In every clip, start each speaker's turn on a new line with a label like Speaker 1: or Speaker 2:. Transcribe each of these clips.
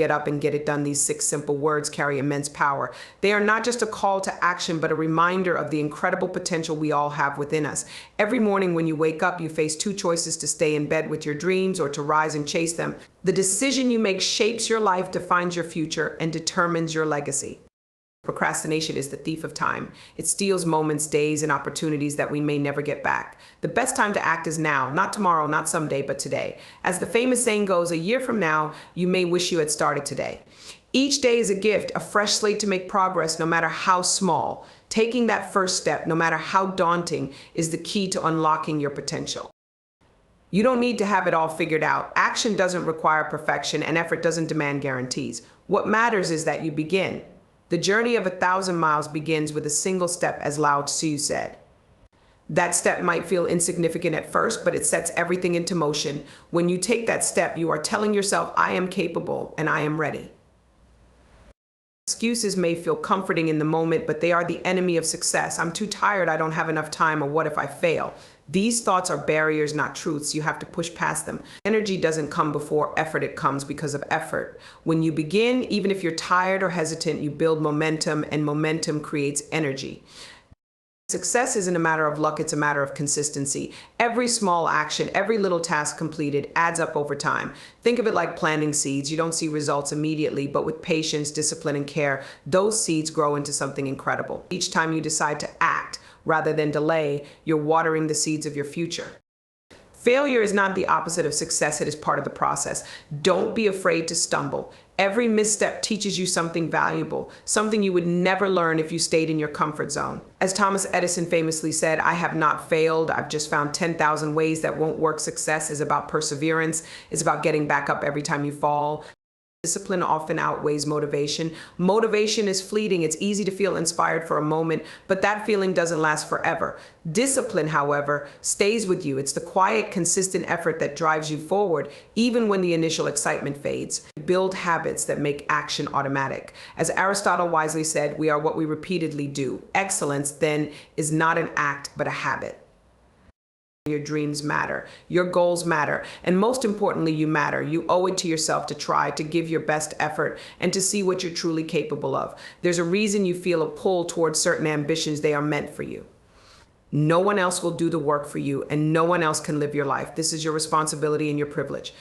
Speaker 1: Get up and get it done. These 6 simple words carry immense power. They are not just a call to action, but a reminder of the incredible potential we all have within us. Every morning when you wake up, you face 2 choices: to stay in bed with your dreams or to rise and chase them. The decision you make shapes your life, defines your future, and determines your legacy. Procrastination is the thief of time. It steals moments, days, and opportunities that we may never get back. The best time to act is now, not tomorrow, not someday, but today. As the famous saying goes, a year from now, you may wish you had started today. Each day is a gift, a fresh slate to make progress, no matter how small. Taking that first step, no matter how daunting, is the key to unlocking your potential. You don't need to have it all figured out. Action doesn't require perfection, and effort doesn't demand guarantees. What matters is that you begin. The journey of 1,000 miles begins with a single step, as Lao Tzu said. That step might feel insignificant at first, but it sets everything into motion. When you take that step, you are telling yourself, I am capable and I am ready. Excuses may feel comforting in the moment, but they are the enemy of success. I'm too tired, I don't have enough time, or what if I fail? These thoughts are barriers, not truths. You have to push past them. Energy doesn't come before effort, it comes because of effort. When you begin, even if you're tired or hesitant, you build momentum, and momentum creates energy. Success isn't a matter of luck, it's a matter of consistency. Every small action, every little task completed adds up over time. Think of it like planting seeds. You don't see results immediately, but with patience, discipline, and care, those seeds grow into something incredible. Each time you decide to act rather than delay, you're watering the seeds of your future. Failure is not the opposite of success, it is part of the process. Don't be afraid to stumble. Every misstep teaches you something valuable, something you would never learn if you stayed in your comfort zone. As Thomas Edison famously said, I have not failed, I've just found 10,000 ways that won't work. Success is about perseverance, it's about getting back up every time you fall. Discipline often outweighs motivation. Motivation is fleeting. It's easy to feel inspired for a moment, but that feeling doesn't last forever. Discipline, however, stays with you. It's the quiet, consistent effort that drives you forward, even when the initial excitement fades. Build habits that make action automatic. As Aristotle wisely said, we are what we repeatedly do. Excellence, then, is not an act, but a habit. Your dreams matter, your goals matter, and most importantly, you matter. You owe it to yourself to try, to give your best effort, and to see what you're truly capable of. There's a reason you feel a pull towards certain ambitions. They are meant for you. No one else will do the work for you, and no one else can live your life. This is your responsibility and your privilege.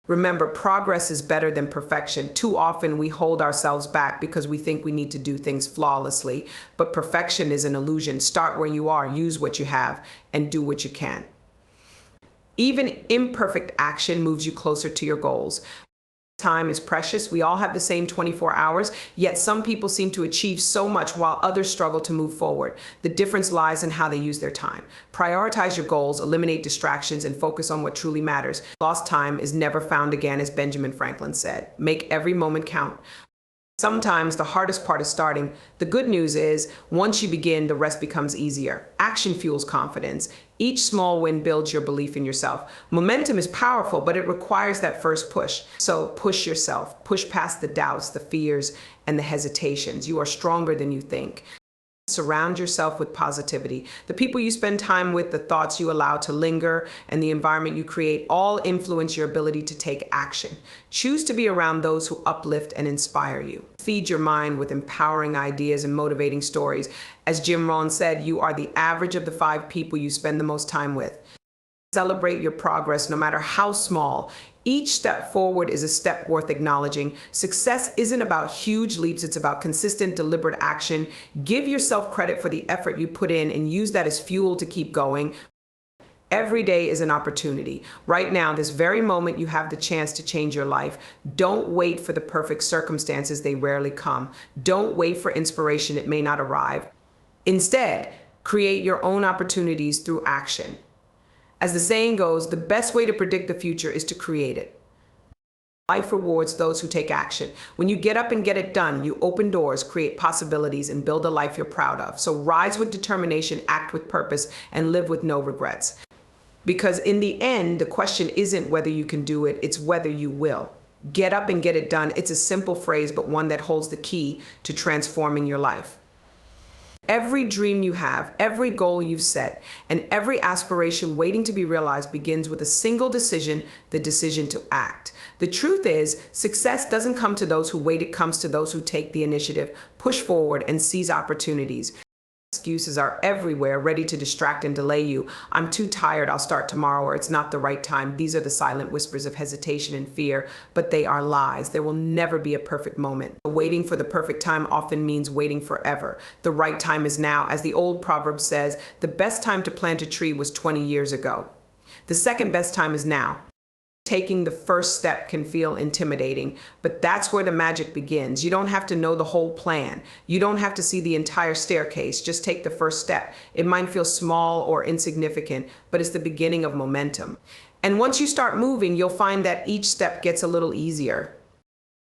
Speaker 1: Remember, progress is better than perfection. Too often we hold ourselves back because we think we need to do things flawlessly, but perfection is an illusion. Start where you are, use what you have, and do what you can. Even imperfect action moves you closer to your goals. Time is precious. We all have the same 24 hours, yet some people seem to achieve so much while others struggle to move forward. The difference lies in how they use their time. Prioritize your goals, eliminate distractions, and focus on what truly matters. Lost time is never found again, as Benjamin Franklin said. Make every moment count. Sometimes the hardest part is starting. The good news is, once you begin, the rest becomes easier. Action fuels confidence. Each small win builds your belief in yourself. Momentum is powerful, but it requires that first push. So push yourself. Push past the doubts, the fears, and the hesitations. You are stronger than you think. Surround yourself with positivity. The people you spend time with, the thoughts you allow to linger, and the environment you create all influence your ability to take action. Choose to be around those who uplift and inspire you. Feed your mind with empowering ideas and motivating stories. As Jim Rohn said, you are the average of the 5 people you spend the most time with. Celebrate your progress, no matter how small. Each step forward is a step worth acknowledging. Success isn't about huge leaps, it's about consistent, deliberate action. Give yourself credit for the effort you put in and use that as fuel to keep going. Every day is an opportunity. Right now, this very moment, you have the chance to change your life. Don't wait for the perfect circumstances, they rarely come. Don't wait for inspiration, it may not arrive. Instead, create your own opportunities through action. As the saying goes, the best way to predict the future is to create it. Life rewards those who take action. When you get up and get it done, you open doors, create possibilities, and build a life you're proud of. So rise with determination, act with purpose, and live with no regrets. Because in the end, the question isn't whether you can do it, it's whether you will. Get up and get it done. It's a simple phrase, but one that holds the key to transforming your life. Every dream you have, every goal you've set, and every aspiration waiting to be realized begins with a single decision, the decision to act. The truth is, success doesn't come to those who wait, it comes to those who take the initiative, push forward, and seize opportunities. Excuses are everywhere, ready to distract and delay you. I'm too tired, I'll start tomorrow, or it's not the right time. These are the silent whispers of hesitation and fear, but they are lies. There will never be a perfect moment. Waiting for the perfect time often means waiting forever. The right time is now. As the old proverb says, the best time to plant a tree was 20 years ago. The second best time is now. Taking the first step can feel intimidating, but that's where the magic begins. You don't have to know the whole plan. You don't have to see the entire staircase. Just take the first step. It might feel small or insignificant, but it's the beginning of momentum. And once you start moving, you'll find that each step gets a little easier.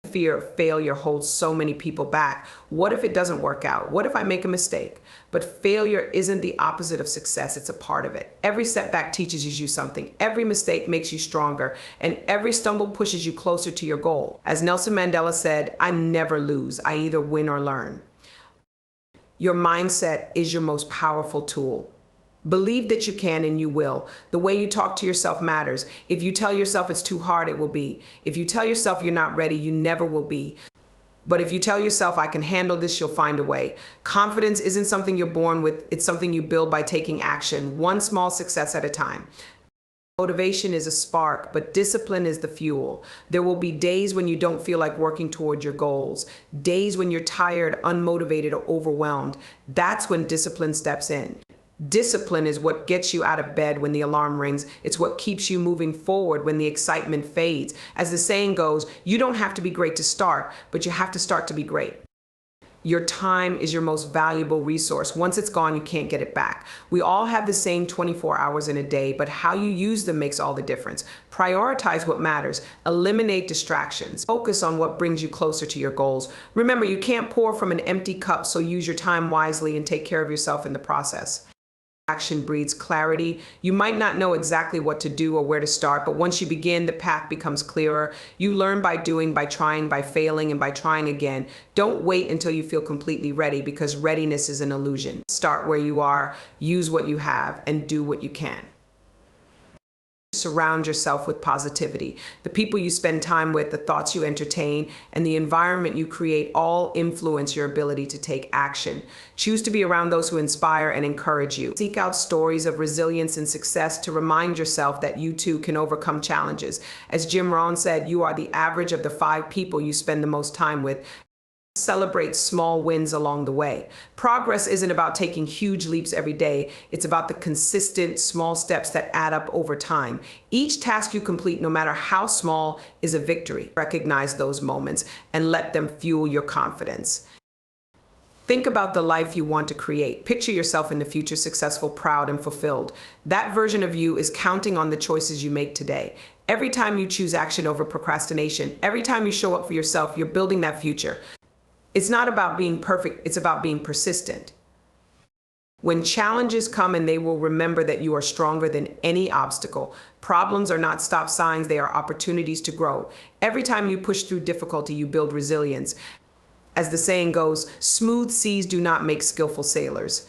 Speaker 1: Fear of failure holds so many people back. What if it doesn't work out? What if I make a mistake? But failure isn't the opposite of success, it's a part of it. Every setback teaches you something. Every mistake makes you stronger, and every stumble pushes you closer to your goal. As Nelson Mandela said, I never lose. I either win or learn. Your mindset is your most powerful tool. Believe that you can and you will. The way you talk to yourself matters. If you tell yourself it's too hard, it will be. If you tell yourself you're not ready, you never will be. But if you tell yourself, I can handle this, you'll find a way. Confidence isn't something you're born with, it's something you build by taking action, one small success at a time. Motivation is a spark, but discipline is the fuel. There will be days when you don't feel like working toward your goals, days when you're tired, unmotivated, or overwhelmed. That's when discipline steps in. Discipline is what gets you out of bed when the alarm rings. It's what keeps you moving forward when the excitement fades. As the saying goes, you don't have to be great to start, but you have to start to be great. Your time is your most valuable resource. Once it's gone, you can't get it back. We all have the same 24 hours in a day, but how you use them makes all the difference. Prioritize what matters. Eliminate distractions. Focus on what brings you closer to your goals. Remember, you can't pour from an empty cup, so use your time wisely and take care of yourself in the process. Action breeds clarity. You might not know exactly what to do or where to start, but once you begin, the path becomes clearer. You learn by doing, by trying, by failing, and by trying again. Don't wait until you feel completely ready, because readiness is an illusion. Start where you are, use what you have, and do what you can. Surround yourself with positivity. The people you spend time with, the thoughts you entertain, and the environment you create all influence your ability to take action. Choose to be around those who inspire and encourage you. Seek out stories of resilience and success to remind yourself that you too can overcome challenges. As Jim Rohn said, you are the average of the 5 people you spend the most time with. Celebrate small wins along the way. Progress isn't about taking huge leaps every day. It's about the consistent small steps that add up over time. Each task you complete, no matter how small, is a victory. Recognize those moments and let them fuel your confidence. Think about the life you want to create. Picture yourself in the future, successful, proud, and fulfilled. That version of you is counting on the choices you make today. Every time you choose action over procrastination, every time you show up for yourself, you're building that future. It's not about being perfect, it's about being persistent. When challenges come, and they will remember that you are stronger than any obstacle. Problems are not stop signs, they are opportunities to grow. Every time you push through difficulty, you build resilience. As the saying goes, smooth seas do not make skillful sailors.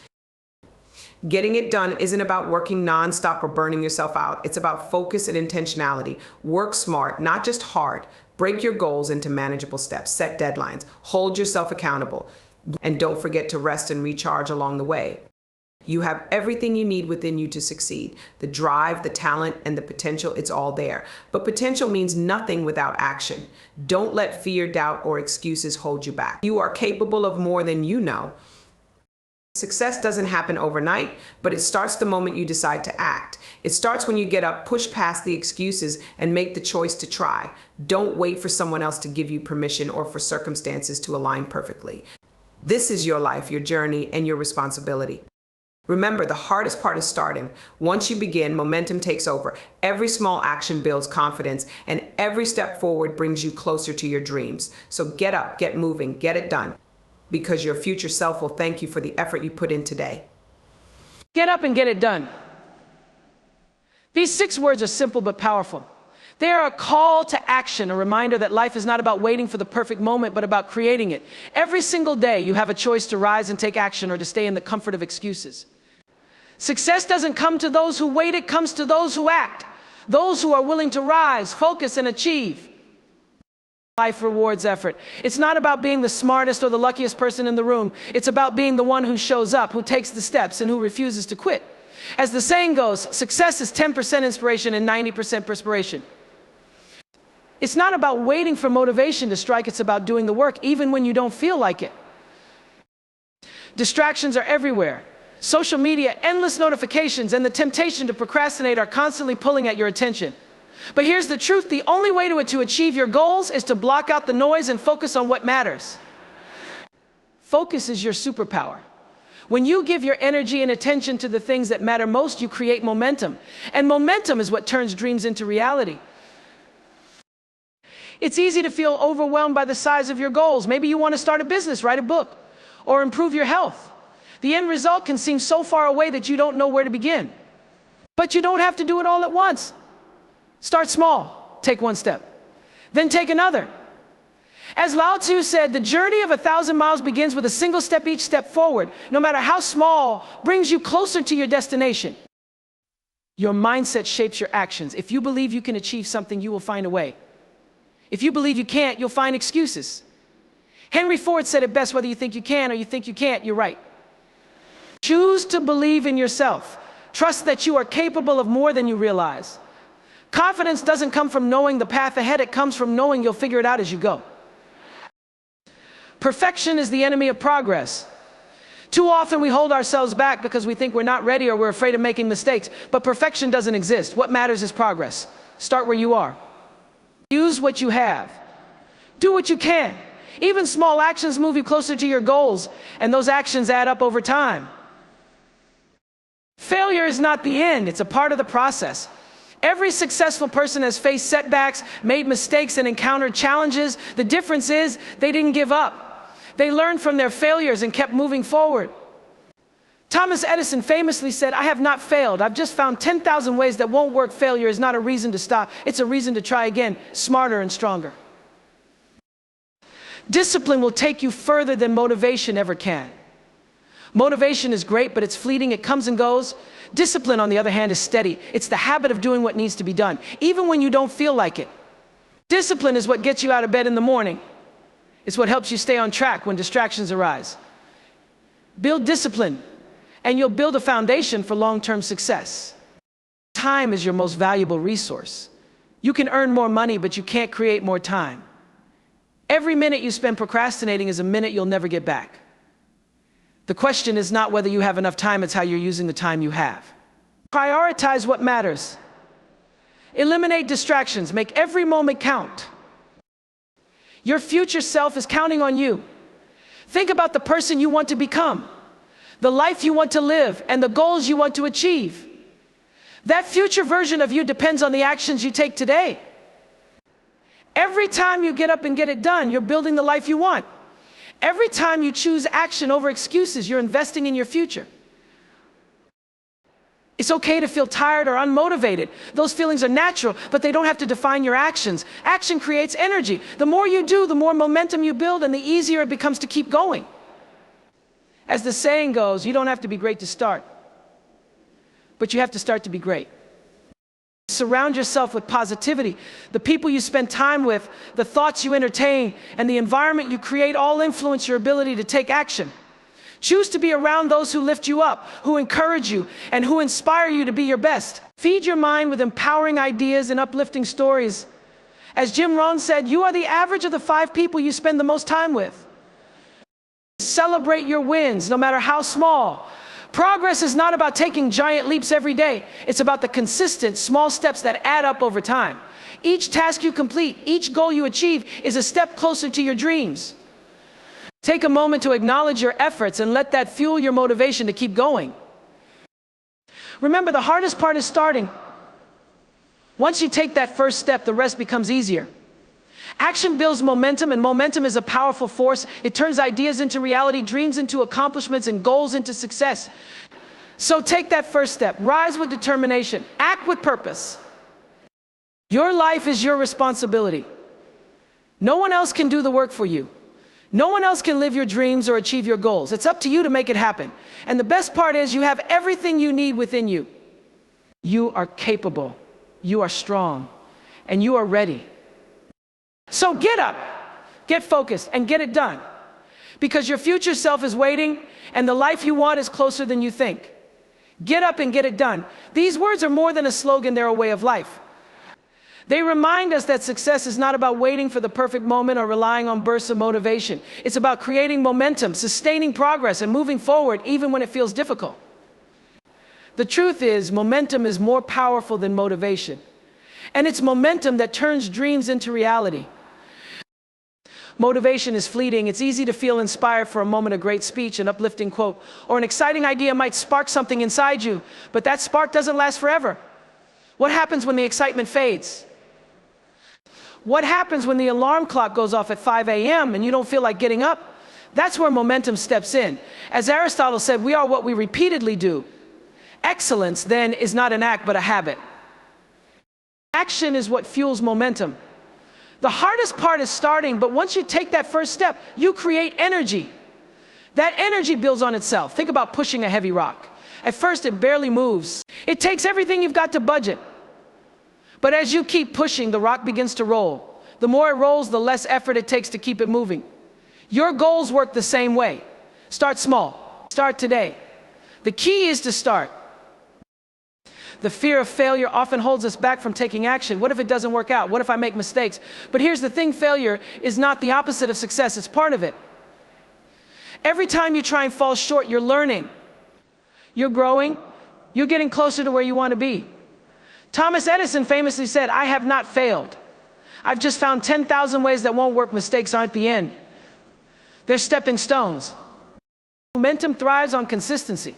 Speaker 1: Getting it done isn't about working nonstop or burning yourself out. It's about focus and intentionality. Work smart, not just hard. Break your goals into manageable steps. Set deadlines. Hold yourself accountable. And don't forget to rest and recharge along the way. You have everything you need within you to succeed. The drive, the talent, and the potential, it's all there. But potential means nothing without action. Don't let fear, doubt, or excuses hold you back. You are capable of more than you know. Success doesn't happen overnight, but it starts the moment you decide to act. It starts when you get up, push past the excuses, and make the choice to try. Don't wait for someone else to give you permission or for circumstances to align perfectly. This is your life, your journey, and your responsibility. Remember, the hardest part is starting. Once you begin, momentum takes over. Every small action builds confidence, and every step forward brings you closer to your dreams. So get up, get moving, get it done, because your future self will thank you for the effort you put in today.
Speaker 2: Get up and get it done. These 6 words are simple but powerful. They are a call to action, a reminder that life is not about waiting for the perfect moment, but about creating it. Every single day, you have a choice to rise and take action or to stay in the comfort of excuses. Success doesn't come to those who wait, it comes to those who act. Those who are willing to rise, focus, and achieve. Life rewards effort. It's not about being the smartest or the luckiest person in the room. It's about being the one who shows up, who takes the steps, and who refuses to quit. As the saying goes, success is 10% inspiration and 90% perspiration. It's not about waiting for motivation to strike, it's about doing the work even when you don't feel like it. Distractions are everywhere. Social media, endless notifications, and the temptation to procrastinate are constantly pulling at your attention. But here's the truth, the only way to achieve your goals is to block out the noise and focus on what matters. Focus is your superpower. When you give your energy and attention to the things that matter most, you create momentum. And momentum is what turns dreams into reality. It's easy to feel overwhelmed by the size of your goals. Maybe you want to start a business, write a book, or improve your health. The end result can seem so far away that you don't know where to begin. But you don't have to do it all at once. Start small, take one step, then take another. As Lao Tzu said, the journey of 1,000 miles begins with a single step. Each step forward, no matter how small, brings you closer to your destination. Your mindset shapes your actions. If you believe you can achieve something, you will find a way. If you believe you can't, you'll find excuses. Henry Ford said it best, whether you think you can or you think you can't, you're right. Choose to believe in yourself. Trust that you are capable of more than you realize. Confidence doesn't come from knowing the path ahead, it comes from knowing you'll figure it out as you go. Perfection is the enemy of progress. Too often we hold ourselves back because we think we're not ready or we're afraid of making mistakes. But perfection doesn't exist. What matters is progress. Start where you are. Use what you have. Do what you can. Even small actions move you closer to your goals, and those actions add up over time. Failure is not the end, it's a part of the process. Every successful person has faced setbacks, made mistakes, and encountered challenges. The difference is they didn't give up. They learned from their failures and kept moving forward. Thomas Edison famously said, "I have not failed. I've just found 10,000 ways that won't work." Failure is not a reason to stop. It's a reason to try again, smarter and stronger. Discipline will take you further than motivation ever can. Motivation is great, but it's fleeting. It comes and goes. Discipline, on the other hand, is steady. It's the habit of doing what needs to be done, even when you don't feel like it. Discipline is what gets you out of bed in the morning. It's what helps you stay on track when distractions arise. Build discipline, and you'll build a foundation for long-term success. Time is your most valuable resource. You can earn more money, but you can't create more time. Every minute you spend procrastinating is a minute you'll never get back. The question is not whether you have enough time, it's how you're using the time you have. Prioritize what matters. Eliminate distractions. Make every moment count. Your future self is counting on you. Think about the person you want to become, the life you want to live, and the goals you want to achieve. That future version of you depends on the actions you take today. Every time you get up and get it done, you're building the life you want. Every time you choose action over excuses, you're investing in your future. It's okay to feel tired or unmotivated. Those feelings are natural, but they don't have to define your actions. Action creates energy. The more you do, the more momentum you build, and the easier it becomes to keep going. As the saying goes, you don't have to be great to start, but you have to start to be great. Surround yourself with positivity. The people you spend time with, the thoughts you entertain, and the environment you create all influence your ability to take action. Choose to be around those who lift you up, who encourage you, and who inspire you to be your best. Feed your mind with empowering ideas and uplifting stories. As Jim Rohn said, you are the average of the 5 people you spend the most time with. Celebrate your wins, no matter how small. Progress is not about taking giant leaps every day. It's about the consistent, small steps that add up over time. Each task you complete, each goal you achieve is a step closer to your dreams. Take a moment to acknowledge your efforts and let that fuel your motivation to keep going. Remember, the hardest part is starting. Once you take that first step, the rest becomes easier. Action builds momentum, and momentum is a powerful force. It turns ideas into reality, dreams into accomplishments, and goals into success. So take that first step. Rise with determination. Act with purpose. Your life is your responsibility. No one else can do the work for you. No one else can live your dreams or achieve your goals. It's up to you to make it happen. And the best part is you have everything you need within you. You are capable, you are strong, and you are ready. So get up, get focused, and get it done. Because your future self is waiting, and the life you want is closer than you think. Get up and get it done. These words are more than a slogan, they're a way of life. They remind us that success is not about waiting for the perfect moment or relying on bursts of motivation. It's about creating momentum, sustaining progress, and moving forward even when it feels difficult. The truth is, momentum is more powerful than motivation. And it's momentum that turns dreams into reality. Motivation is fleeting. It's easy to feel inspired for a moment. A great speech, an uplifting quote, or an exciting idea might spark something inside you, but that spark doesn't last forever. What happens when the excitement fades? What happens when the alarm clock goes off at 5 a.m. and you don't feel like getting up? That's where momentum steps in. As Aristotle said, we are what we repeatedly do. Excellence, then, is not an act, but a habit. Action is what fuels momentum. The hardest part is starting, but once you take that first step, you create energy. That energy builds on itself. Think about pushing a heavy rock. At first, it barely moves. It takes everything you've got to budget. But as you keep pushing, the rock begins to roll. The more it rolls, the less effort it takes to keep it moving. Your goals work the same way. Start small. Start today. The key is to start. The fear of failure often holds us back from taking action. What if it doesn't work out? What if I make mistakes? But here's the thing, failure is not the opposite of success, it's part of it. Every time you try and fall short, you're learning. You're growing. You're getting closer to where you want to be. Thomas Edison famously said, "I have not failed. I've just found 10,000 ways that won't work. Mistakes aren't the end. They're stepping stones." Momentum thrives on consistency.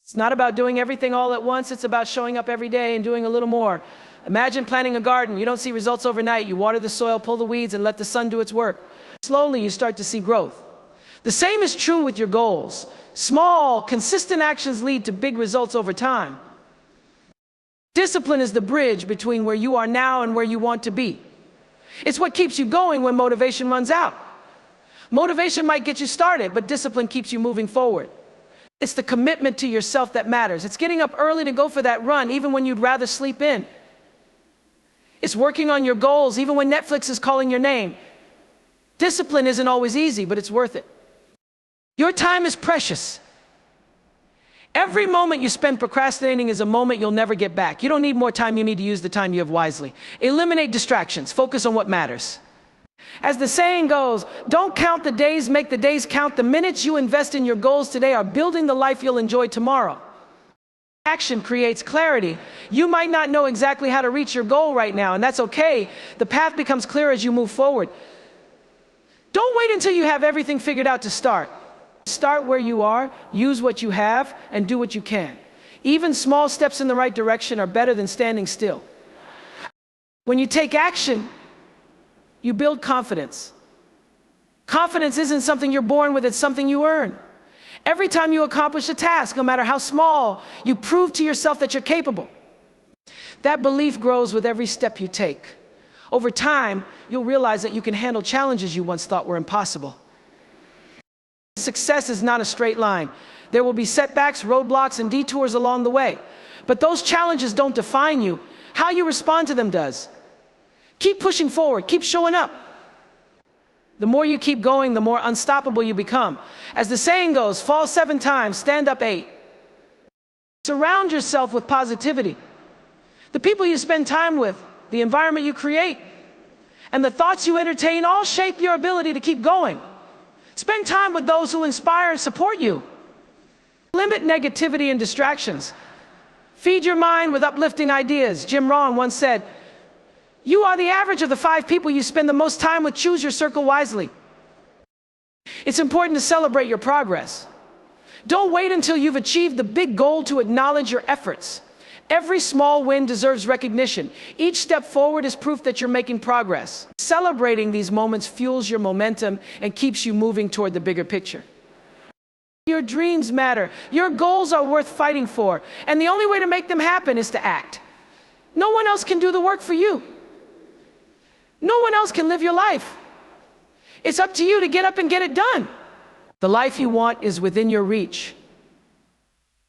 Speaker 2: It's not about doing everything all at once. It's about showing up every day and doing a little more. Imagine planting a garden. You don't see results overnight. You water the soil, pull the weeds, and let the sun do its work. Slowly, you start to see growth. The same is true with your goals. Small, consistent actions lead to big results over time. Discipline is the bridge between where you are now and where you want to be. It's what keeps you going when motivation runs out. Motivation might get you started, but discipline keeps you moving forward. It's the commitment to yourself that matters. It's getting up early to go for that run, even when you'd rather sleep in. It's working on your goals, even when Netflix is calling your name. Discipline isn't always easy, but it's worth it. Your time is precious. Every moment you spend procrastinating is a moment you'll never get back. You don't need more time, you need to use the time you have wisely. Eliminate distractions, focus on what matters. As the saying goes, don't count the days, make the days count. The minutes you invest in your goals today are building the life you'll enjoy tomorrow. Action creates clarity. You might not know exactly how to reach your goal right now, and that's okay. The path becomes clear as you move forward. Don't wait until you have everything figured out to start. Start where you are, use what you have, and do what you can. Even small steps in the right direction are better than standing still. When you take action, you build confidence. Confidence isn't something you're born with, it's something you earn. Every time you accomplish a task, no matter how small, you prove to yourself that you're capable. That belief grows with every step you take. Over time, you'll realize that you can handle challenges you once thought were impossible. Success is not a straight line. There will be setbacks, roadblocks, and detours along the way. But those challenges don't define you. How you respond to them does. Keep pushing forward, keep showing up. The more you keep going, the more unstoppable you become. As the saying goes, fall 7 times, stand up 8. Surround yourself with positivity. The people you spend time with, the environment you create, and the thoughts you entertain all shape your ability to keep going. Spend time with those who inspire and support you. Limit negativity and distractions. Feed your mind with uplifting ideas. Jim Rohn once said, "You are the average of the 5 people you spend the most time with. Choose your circle wisely." It's important to celebrate your progress. Don't wait until you've achieved the big goal to acknowledge your efforts. Every small win deserves recognition. Each step forward is proof that you're making progress. Celebrating these moments fuels your momentum and keeps you moving toward the bigger picture. Your dreams matter. Your goals are worth fighting for. And the only way to make them happen is to act. No one else can do the work for you. No one else can live your life. It's up to you to get up and get it done. The life you want is within your reach,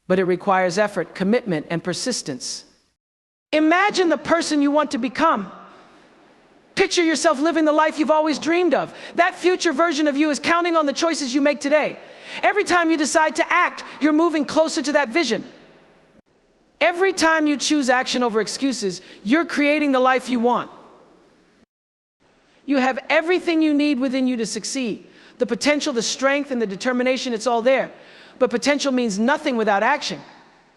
Speaker 2: but it requires effort, commitment, and persistence. Imagine the person you want to become. Picture yourself living the life you've always dreamed of. That future version of you is counting on the choices you make today. Every time you decide to act, you're moving closer to that vision. Every time you choose action over excuses, you're creating the life you want. You have everything you need within you to succeed. The potential, the strength, and the determination, it's all there. But potential means nothing without action.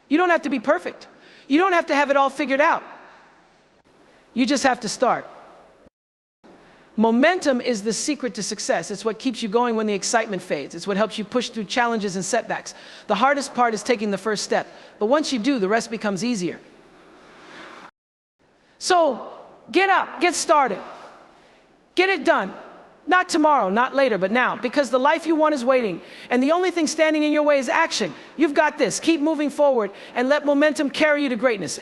Speaker 2: You don't have to be perfect. You don't have to have it all figured out. You just have to start. Momentum is the secret to success. It's what keeps you going when the excitement fades. It's what helps you push through challenges and setbacks. The hardest part is taking the first step. But once you do, the rest becomes easier. So, get up, get started. Get it done. Not tomorrow, not later, but now. Because the life you want is waiting. And the only thing standing in your way is action. You've got this. Keep moving forward and let momentum carry you to greatness.